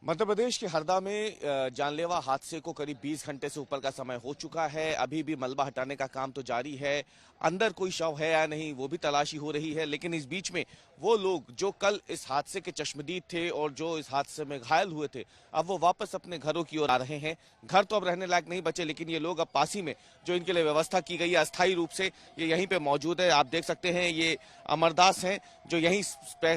मध्य प्रदेश के हरदा में जानलेवा हादसे को करीब 20 घंटे से ऊपर का समय हो चुका है। अभी भी मलबा हटाने का काम तो जारी है। अंदर कोई शव है या नहीं वो भी तलाशी हो रही है। लेकिन इस बीच में वो लोग जो कल इस हादसे के चश्मदीद थे और जो इस हादसे में घायल हुए थे, अब वो वापस अपने घरों की ओर आ रहे हैं। घर तो अब रहने लायक नहीं बचे, लेकिन ये लोग अब पासी में जो इनके लिए व्यवस्था की गई है अस्थायी रूप से, ये यहीं पे मौजूद है। आप देख सकते हैं ये अमरदास हैं जो यहीं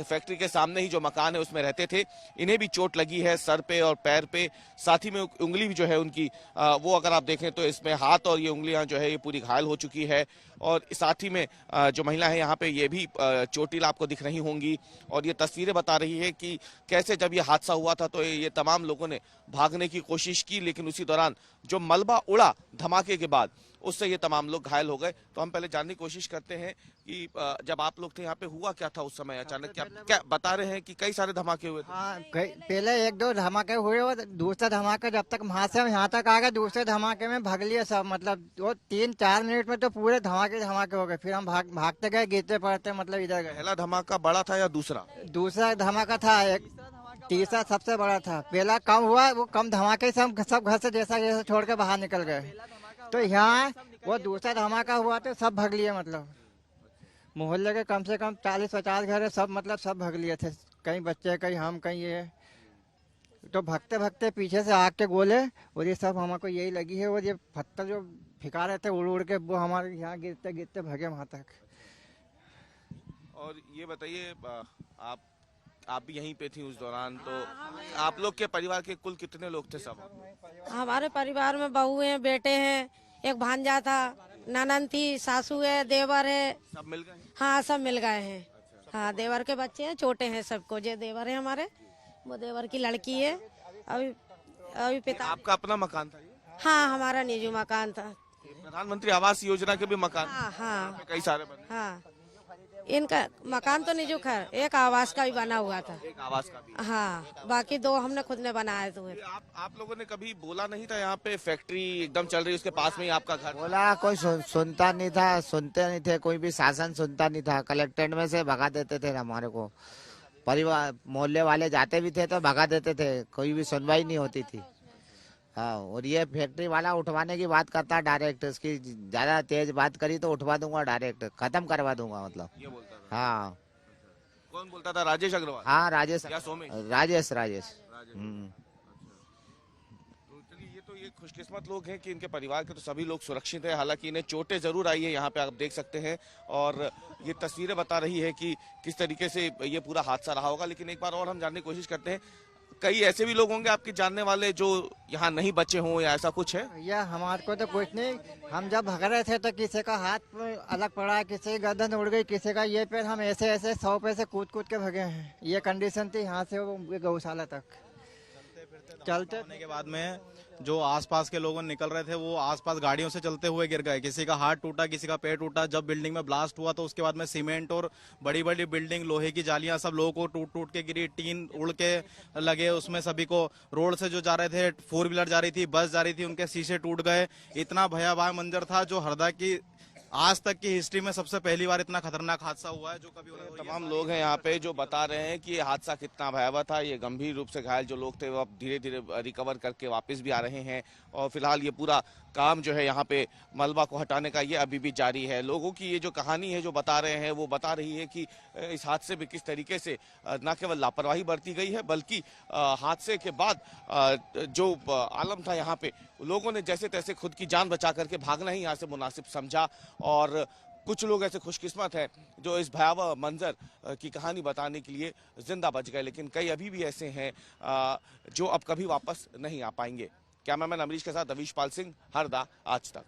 फैक्ट्री के सामने ही जो मकान है उसमें रहते थे। इन्हें भी चोट लगी है सर पे और पैर पे, साथ ही में उंगली भी जो है उनकी वो अगर आप देखें तो इसमें हाथ और ये उंगलियां जो है ये पूरी घायल हो चुकी है। और साथ ही में जो महिला है यहाँ पे ये भी चोटिल आपको दिख रही होंगी। और ये तस्वीरें बता रही है कि कैसे जब ये हादसा हुआ था तो ये तमाम लोगों ने भागने की कोशिश की, लेकिन उसी दौरान जो मलबा उड़ा धमाके के बाद उससे ये तमाम लोग घायल हो गए। तो हम पहले जानने की कोशिश करते हैं कि जब आप लोग थे यहाँ पे हुआ क्या था उस समय अचानक, क्या बता रहे हैं कि कई सारे धमाके हुए थे? हाँ, पहले एक दो धमाके हुए और दूसरा धमाका जब तक वहाँ से हम यहाँ तक आ गए दूसरे धमाके में भाग लिए सब। मतलब वो 3-4 मिनट में तो पूरे धमाके हो गए। फिर हम भागते गए, गिरते पड़ते मतलब इधर गए। पहला धमाका बड़ा था या दूसरा? दूसरा धमाका था एक, तीसरा सबसे बड़ा था। पहला कम हुआ, वो कम धमाके से हम सब घर से जैसा जैसा छोड़ के बाहर निकल गए। तो यहाँ वो दूसरा धमाका हुआ तो सब भाग लिए। मतलब मोहल्ले के कम से कम 40-50 घर है, सब मतलब सब भाग लिए थे। कहीं बच्चे, कहीं हम, कहीं ये। तो भागते भागते पीछे से आग के गोले और ये सब हमको यही लगी है। और ये पत्थर जो फिका रहे थे उड़ उड़ के, वो हमारे यहाँ गिरते गिरते भागे वहाँ तक। और ये बताइए आप भी यहीं पे थी उस दौरान, तो आप लोग के परिवार के कुल कितने लोग थे? सब हमारे परिवार में बहू हैं, बेटे हैं, एक भांजा था, ननद थी, सासू है, देवर है। सब मिल गए? हाँ, सब मिल गए हैं। हाँ, देवर के बच्चे हैं, छोटे हैं सबको। जो देवर है हमारे, वो देवर की लड़की है। अभी पिता। आपका अपना मकान था ये? हाँ, हमारा निजी मकान था। प्रधानमंत्री आवास योजना के भी मकान? हाँ हाँ कई सारे बने? हाँ, इनका मकान तो निजी खैर, एक आवास का भी बना हुआ था। एक आवास का भी? हाँ, बाकी 2 हमने खुद ने बनाए थे। आप लोगों ने कभी बोला नहीं था यहाँ पे फैक्ट्री एकदम चल रही है, उसके पास में ही आपका घर? बोला, कोई सुनता नहीं था, सुनते नहीं थे, कोई भी शासन सुनता नहीं था। कलेक्ट्रेट में से भगा देते थे हमारे को। परिवार मोहल्ले वाले जाते भी थे तो भगा देते थे, कोई भी सुनवाई नहीं होती थी। हाँ, और ये फैक्ट्री वाला उठवाने की बात करता डायरेक्ट, इसकी ज्यादा तेज बात करी तो उठवा दूंगा, डायरेक्ट खत्म करवा दूंगा। मतलब ये बोलता था? हाँ। कौन बोलता था? राजेश अग्रवाल? हाँ, राजेश या सोमेश? राजेश। तो चलिए, ये तो ये खुशकिस्मत लोग हैं कि इनके परिवार के तो सभी लोग सुरक्षित हैं। हालांकि इन्हें चोटें जरूर आई है, यहाँ पे आप देख सकते हैं। और ये तस्वीरें बता रही है कि किस तरीके से ये पूरा हादसा रहा होगा। लेकिन एक बार और हम जानने की कोशिश करते हैं, कई ऐसे भी लोग होंगे आपके जानने वाले जो यहाँ नहीं बचे हों या ऐसा कुछ है? या हमारे को तो कुछ नहीं। हम जब भाग रहे थे तो किसी का हाथ अलग पड़ा, किसी की गर्दन उड़ गई, किसी का ये पैर। हम ऐसे ऐसे 100 पे से कूद कूद के भागे हैं। ये कंडीशन थी यहाँ से वो गौशाला तक। चलते होने के बाद में जो आसपास के लोग निकल रहे थे वो आसपास गाड़ियों से चलते हुए गिर गए। किसी का हाथ टूटा, किसी का पैर टूटा। जब बिल्डिंग में ब्लास्ट हुआ तो उसके बाद में सीमेंट और बड़ी बड़ी बिल्डिंग, लोहे की जालियां सब लोगों को टूट टूट के गिरी। टीन उड़ के लगे उसमें सभी को। रोड से जो जा रहे थे, 4 व्हीलर जा रही थी, बस जा रही थी, उनके शीशे टूट गए। इतना भयावह मंजर था जो हरदा की आज तक की हिस्ट्री में सबसे पहली बार इतना खतरनाक हादसा हुआ है जो कभी हो। तमाम लोग हैं यहाँ पे जो बता रहे हैं कि ये हादसा कितना भयावह था। ये गंभीर रूप से घायल जो लोग थे वो अब धीरे धीरे रिकवर करके वापस भी आ रहे हैं। और फिलहाल ये पूरा काम जो है यहाँ पे मलबा को हटाने का ये अभी भी जारी है। लोगों की ये जो कहानी है जो बता रहे हैं वो बता रही है कि इस हादसे में किस तरीके से न केवल लापरवाही बरती गई है, बल्कि हादसे के बाद जो आलम था यहाँ पे, लोगों ने जैसे तैसे खुद की जान बचा करके भागना ही यहाँ से मुनासिब समझा। और कुछ लोग ऐसे खुशकिस्मत हैं जो इस भयावह मंजर की कहानी बताने के लिए जिंदा बच गए, लेकिन कई अभी भी ऐसे हैं जो अब कभी वापस नहीं आ पाएंगे। कैमरामैन अमरीश के साथ अवीश पाल सिंह, हरदा, आज तक।